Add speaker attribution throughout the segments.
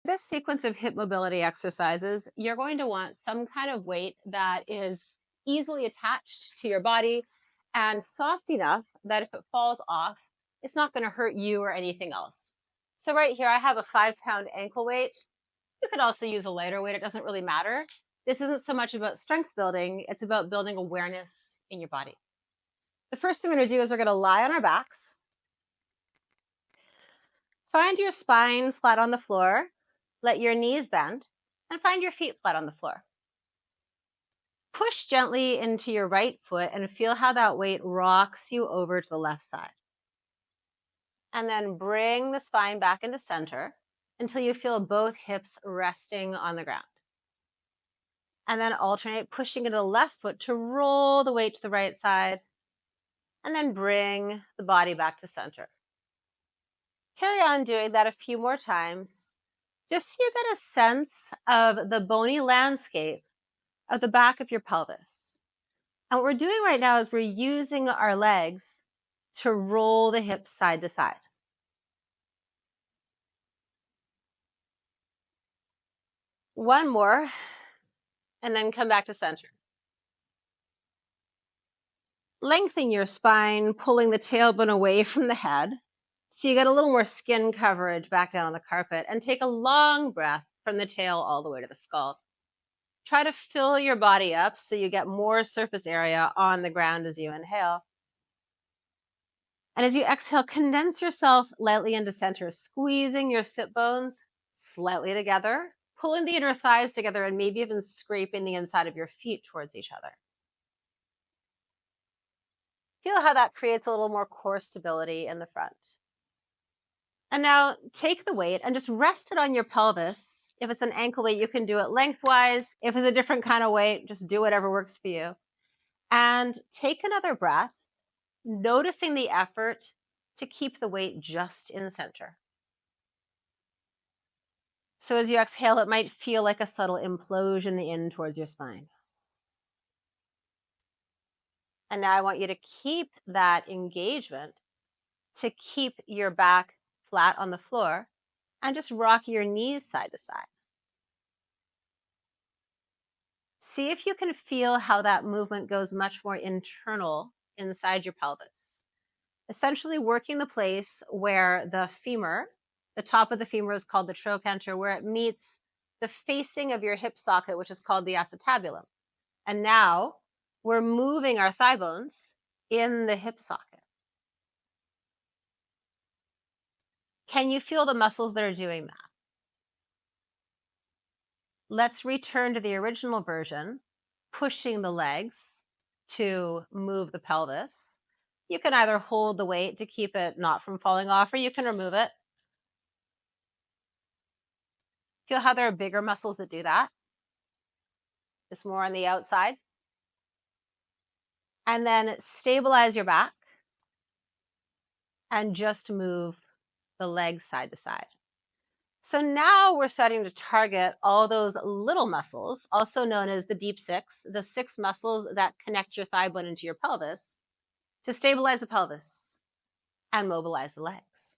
Speaker 1: This sequence of hip mobility exercises, you're going to want some kind of weight that is easily attached to your body and soft enough that if it falls off, it's not going to hurt you or anything else. So right here, I have a 5-pound ankle weight. You could also use a lighter weight. It doesn't really matter. This isn't so much about strength building. It's about building awareness in your body. The first thing we're going to do is we're going to lie on our backs. Find your spine flat on the floor. Let your knees bend and find your feet flat on the floor. Push gently into your right foot and feel how that weight rocks you over to the left side. And then bring the spine back into center until you feel both hips resting on the ground. And then alternate pushing into the left foot to roll the weight to the right side. And then bring the body back to center. Carry on doing that a few more times, just so you get a sense of the bony landscape of the back of your pelvis. And what we're doing right now is we're using our legs to roll the hips side to side. One more, and then come back to center. Lengthen your spine, pulling the tailbone away from the head, so you get a little more skin coverage back down on the carpet, and take a long breath from the tail all the way to the skull. Try to fill your body up so you get more surface area on the ground as you inhale. And as you exhale, condense yourself lightly into center, squeezing your sit bones slightly together, pulling the inner thighs together, and maybe even scraping the inside of your feet towards each other. Feel how that creates a little more core stability in the front. And now take the weight and just rest it on your pelvis. If it's an ankle weight, you can do it lengthwise. If it's a different kind of weight, just do whatever works for you. And take another breath, noticing the effort to keep the weight just in center. So as you exhale, it might feel like a subtle implosion in towards your spine. And now I want you to keep that engagement to keep your back flat on the floor and just rock your knees side to side. See if you can feel how that movement goes much more internal inside your pelvis. Essentially working the place where the femur, the top of the femur is called the trochanter, where it meets the facing of your hip socket, which is called the acetabulum. And now we're moving our thigh bones in the hip socket. Can you feel the muscles that are doing that? Let's return to the original version, pushing the legs to move the pelvis. You can either hold the weight to keep it not from falling off, or you can remove it. Feel how there are bigger muscles that do that. It's more on the outside. And then stabilize your back and just move the legs side to side. So now we're starting to target all those little muscles, also known as the deep six, the 6 muscles that connect your thigh bone into your pelvis, to stabilize the pelvis and mobilize the legs.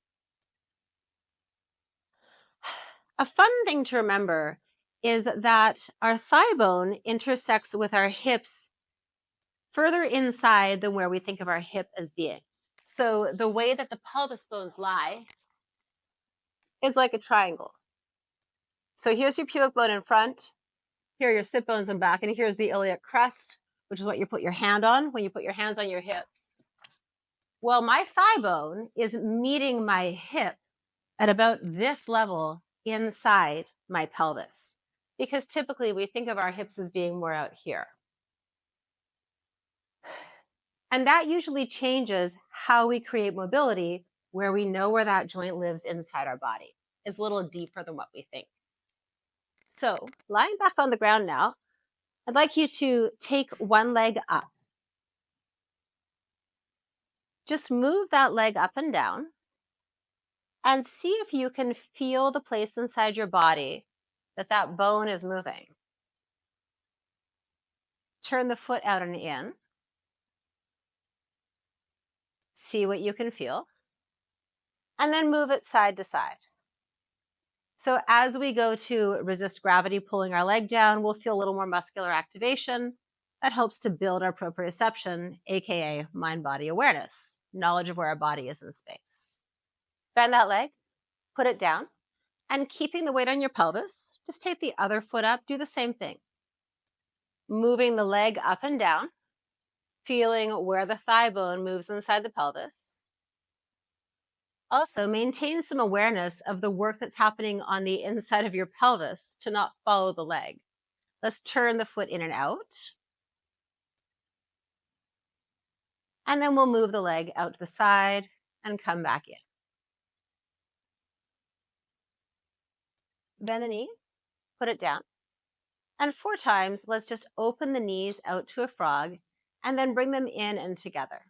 Speaker 1: A fun thing to remember is that our thigh bone intersects with our hips further inside than where we think of our hip as being. So the way that the pelvis bones lie is like a triangle. So here's your pubic bone in front, here are your sit bones in back, and here's the iliac crest, which is what you put your hand on when you put your hands on your hips. Well, my thigh bone is meeting my hip at about this level inside my pelvis, because typically we think of our hips as being more out here. And that usually changes how we create mobility, where we know where that joint lives inside our body. It's a little deeper than what we think. So lying back on the ground now, I'd like you to take one leg up. Just move that leg up and down and see if you can feel the place inside your body that bone is moving. Turn the foot out and in. See what you can feel. And then move it side to side. So as we go to resist gravity pulling our leg down, we'll feel a little more muscular activation that helps to build our proprioception, aka mind-body awareness, knowledge of where our body is in space. Bend that leg, put it down, and keeping the weight on your pelvis, just take the other foot up, do the same thing. Moving the leg up and down, feeling where the thigh bone moves inside the pelvis. Also, maintain some awareness of the work that's happening on the inside of your pelvis to not follow the leg. Let's turn the foot in and out. And then we'll move the leg out to the side and come back in. Bend the knee, put it down. And 4 times, let's just open the knees out to a frog and then bring them in and together.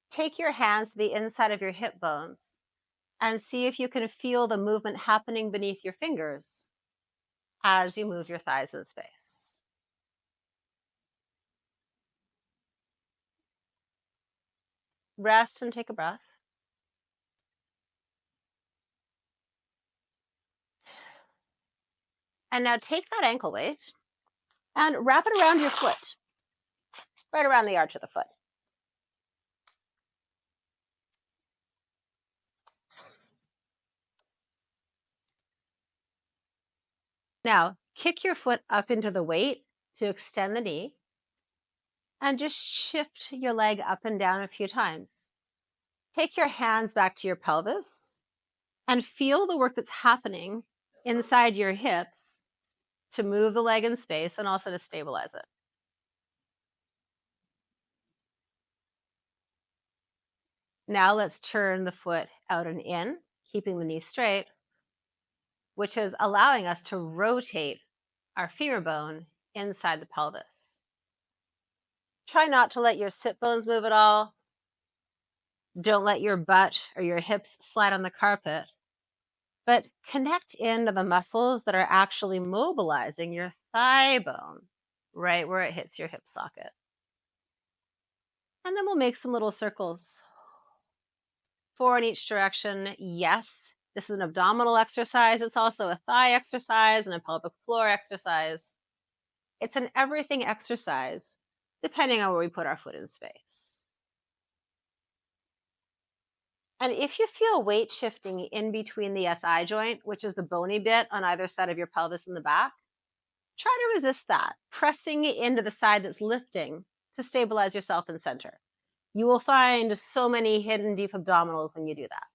Speaker 1: Take your hands to the inside of your hip bones and see if you can feel the movement happening beneath your fingers as you move your thighs in space. Rest and take a breath. And now take that ankle weight and wrap it around your foot, right around the arch of the foot. Now, kick your foot up into the weight to extend the knee and just shift your leg up and down a few times. Take your hands back to your pelvis and feel the work that's happening inside your hips to move the leg in space and also to stabilize it. Now let's turn the foot out and in, keeping the knee straight, which is allowing us to rotate our femur bone inside the pelvis. Try not to let your sit bones move at all. Don't let your butt or your hips slide on the carpet, but connect into the muscles that are actually mobilizing your thigh bone right where it hits your hip socket. And then we'll make some little circles. 4 in each direction. Yes, this is an abdominal exercise. It's also a thigh exercise and a pelvic floor exercise. It's an everything exercise, depending on where we put our foot in space. And if you feel weight shifting in between the SI joint, which is the bony bit on either side of your pelvis in the back, try to resist that, pressing into the side that's lifting to stabilize yourself in center. You will find so many hidden deep abdominals when you do that.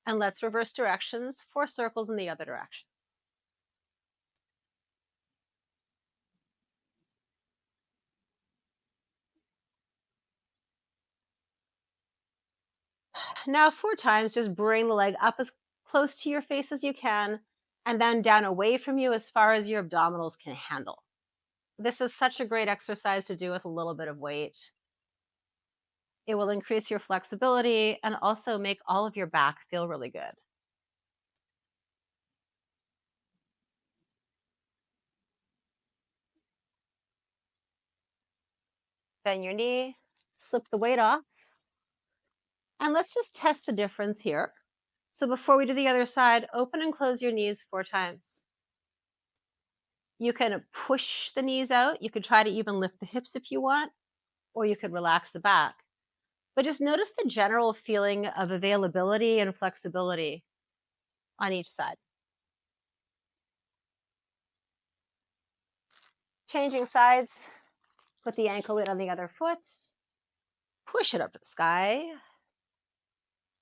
Speaker 1: And let's reverse directions, 4 circles in the other direction. Now 4 times, just bring the leg up as close to your face as you can, and then down away from you as far as your abdominals can handle. This is such a great exercise to do with a little bit of weight. It will increase your flexibility and also make all of your back feel really good. Bend your knee, slip the weight off, and let's just test the difference here. So before we do the other side, open and close your knees 4 times. You can push the knees out. You could try to even lift the hips if you want, or you could relax the back. But just notice the general feeling of availability and flexibility on each side. Changing sides, put the ankle weight on the other foot, push it up to the sky.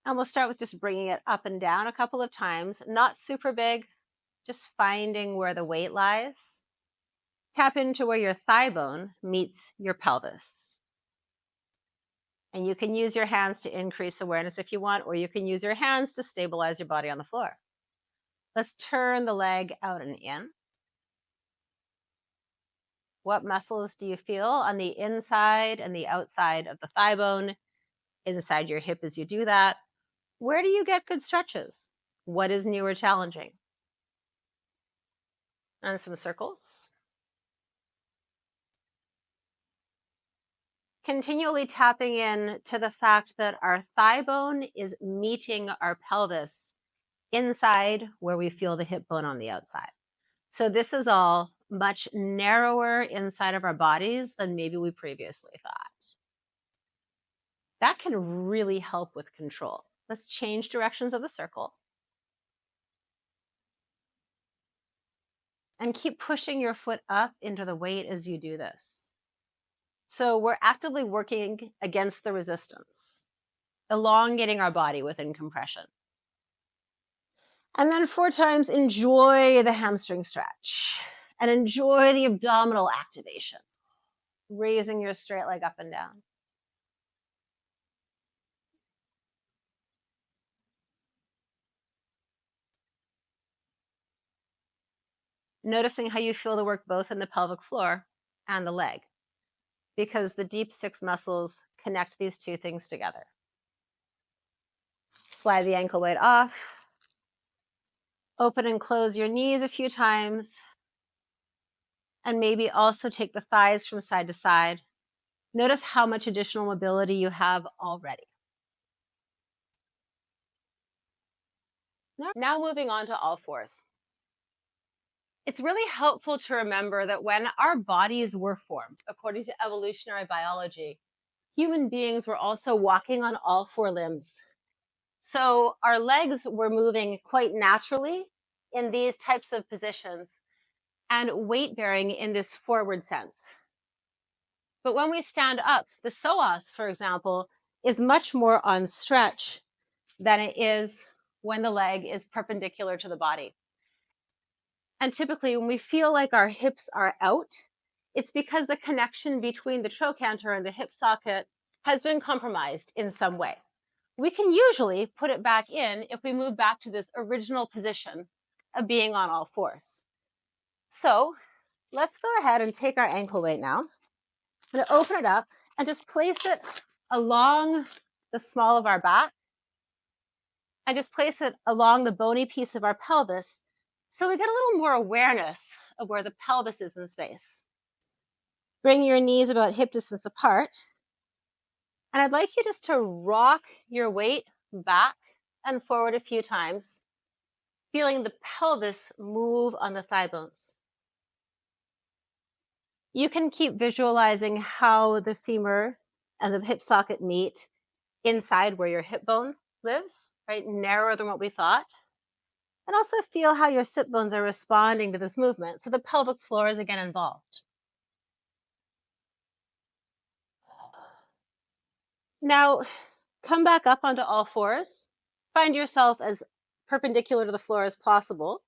Speaker 1: And we'll start with just bringing it up and down a couple of times, not super big, just finding where the weight lies. Tap into where your thigh bone meets your pelvis. And you can use your hands to increase awareness if you want, or you can use your hands to stabilize your body on the floor. Let's turn the leg out and in. What muscles do you feel on the inside and the outside of the thigh bone, inside your hip as you do that? Where do you get good stretches? What is new or challenging? And some circles. Continually tapping in to the fact that our thigh bone is meeting our pelvis inside where we feel the hip bone on the outside. So this is all much narrower inside of our bodies than maybe we previously thought. That can really help with control. Let's change directions of the circle. And keep pushing your foot up into the weight as you do this. So we're actively working against the resistance, elongating our body within compression. And then 4 times, enjoy the hamstring stretch and enjoy the abdominal activation, raising your straight leg up and down. Noticing how you feel the work both in the pelvic floor and the leg, because the deep 6 muscles connect these 2 things together. Slide the ankle weight off. Open and close your knees a few times. And maybe also take the thighs from side to side. Notice how much additional mobility you have already. Now moving on to all fours. It's really helpful to remember that when our bodies were formed, according to evolutionary biology, human beings were also walking on all 4 limbs. So our legs were moving quite naturally in these types of positions and weight bearing in this forward sense. But when we stand up, the psoas, for example, is much more on stretch than it is when the leg is perpendicular to the body. And typically when we feel like our hips are out, it's because the connection between the trochanter and the hip socket has been compromised in some way. We can usually put it back in if we move back to this original position of being on all fours. So let's go ahead and take our ankle weight now. I'm going to open it up and just place it along the small of our back and just place it along the bony piece of our pelvis so we get a little more awareness of where the pelvis is in space. Bring your knees about hip distance apart. And I'd like you just to rock your weight back and forward a few times, feeling the pelvis move on the thigh bones. You can keep visualizing how the femur and the hip socket meet inside where your hip bone lives, right? Narrower than what we thought. And also feel how your sit bones are responding to this movement. So the pelvic floor is again involved. Now, come back up onto all fours. Find yourself as perpendicular to the floor as possible.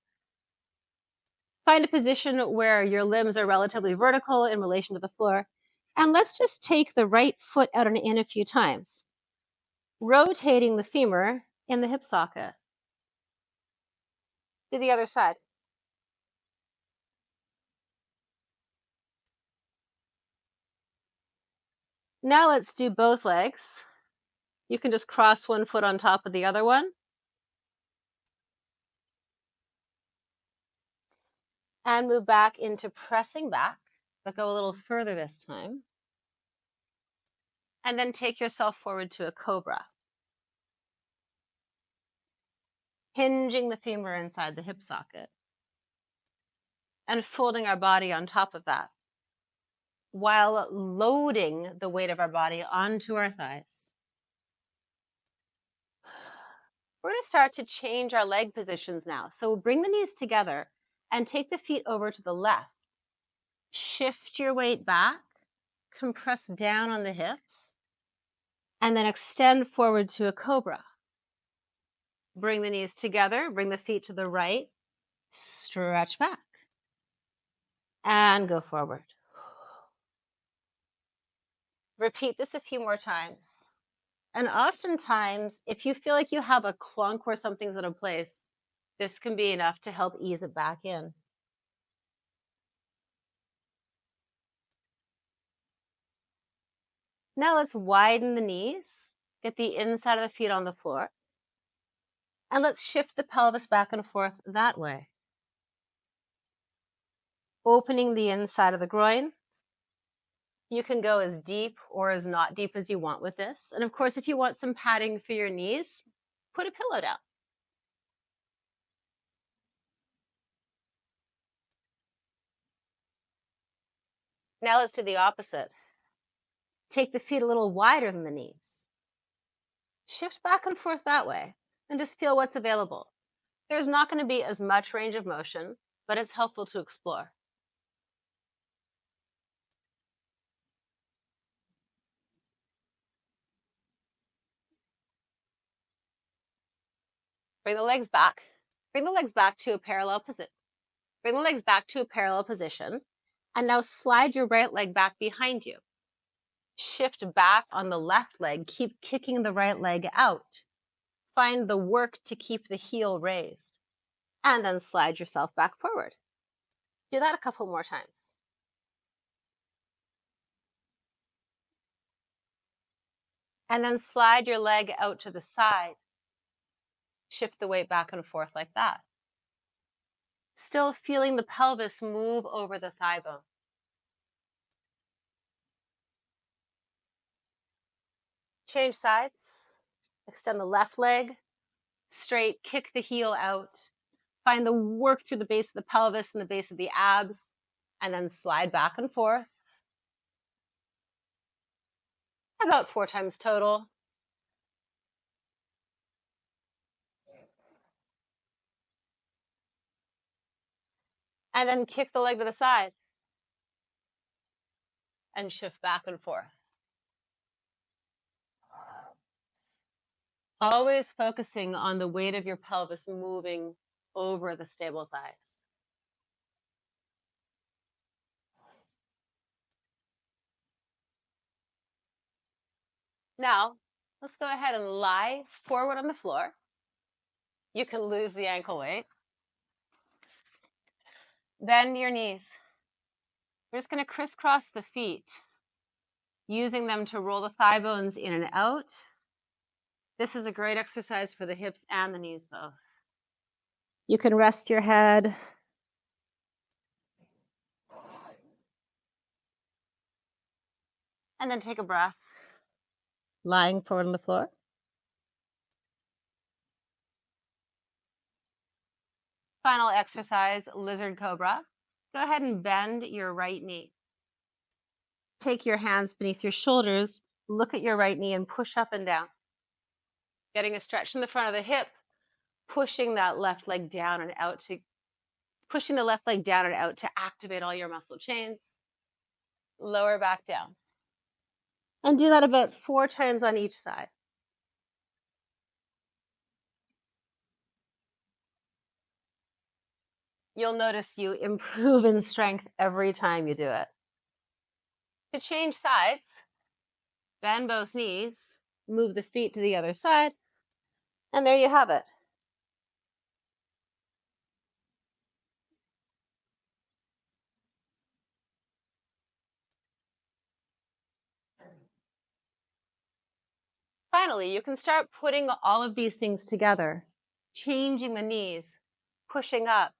Speaker 1: Find a position where your limbs are relatively vertical in relation to the floor. And let's just take the right foot out and in a few times, rotating the femur in the hip socket. To the other side. Now let's do both legs. You can just cross one foot on top of the other one. And move back into pressing back, but go a little further this time. And then take yourself forward to a cobra. Hinging the femur inside the hip socket. And folding our body on top of that, while loading the weight of our body onto our thighs. We're going to start to change our leg positions now. So we'll bring the knees together and take the feet over to the left. Shift your weight back, compress down on the hips, and then extend forward to a cobra. Bring the knees together, bring the feet to the right, stretch back, and go forward. Repeat this a few more times. And oftentimes, if you feel like you have a clunk where something's out of place, this can be enough to help ease it back in. Now let's widen the knees, get the inside of the feet on the floor, and let's shift the pelvis back and forth that way. Opening the inside of the groin. You can go as deep or as not deep as you want with this. And of course, if you want some padding for your knees, put a pillow down. Now let's do the opposite. Take the feet a little wider than the knees. Shift back and forth that way and just feel what's available. There's not going to be as much range of motion, but it's helpful to explore. Bring the legs back. Bring the legs back to a parallel position. Bring the legs back to a parallel position. And now slide your right leg back behind you. Shift back on the left leg. Keep kicking the right leg out. Find the work to keep the heel raised. And then slide yourself back forward. Do that a couple more times. And then slide your leg out to the side. Shift the weight back and forth like that. Still feeling the pelvis move over the thigh bone. Change sides. Extend the left leg. Straight, kick the heel out. Find the work through the base of the pelvis and the base of the abs. And then slide back and forth. About 4 times total. And then kick the leg to the side. And shift back and forth. Always focusing on the weight of your pelvis moving over the stable thighs. Now, let's go ahead and lie forward on the floor. You can lose the ankle weight. Bend your knees. We're just going to crisscross the feet, using them to roll the thigh bones in and out. This is a great exercise for the hips and the knees both. You can rest your head. And then take a breath, lying forward on the floor. Final exercise, lizard cobra. Go ahead and bend your right knee. Take your hands beneath your shoulders, look at your right knee and push up and down. Getting a stretch in the front of the hip, pushing that left leg down and out to activate all your muscle chains. Lower back down. And do that about 4 times on each side. You'll notice you improve in strength every time you do it. To change sides, bend both knees, move the feet to the other side, and there you have it. Finally, you can start putting all of these things together, changing the knees, pushing up,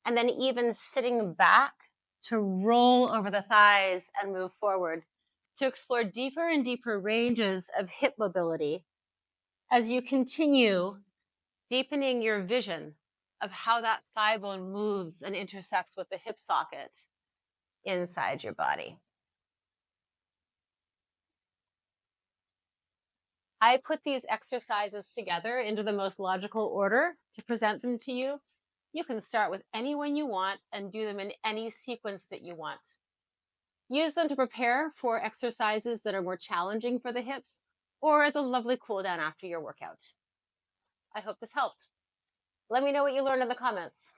Speaker 1: and then even sitting back to roll over the thighs and move forward to explore deeper and deeper ranges of hip mobility as you continue deepening your vision of how that thigh bone moves and intersects with the hip socket inside your body. I put these exercises together into the most logical order to present them to you. You can start with any one you want and do them in any sequence that you want. Use them to prepare for exercises that are more challenging for the hips or as a lovely cool down after your workout. I hope this helped. Let me know what you learned in the comments.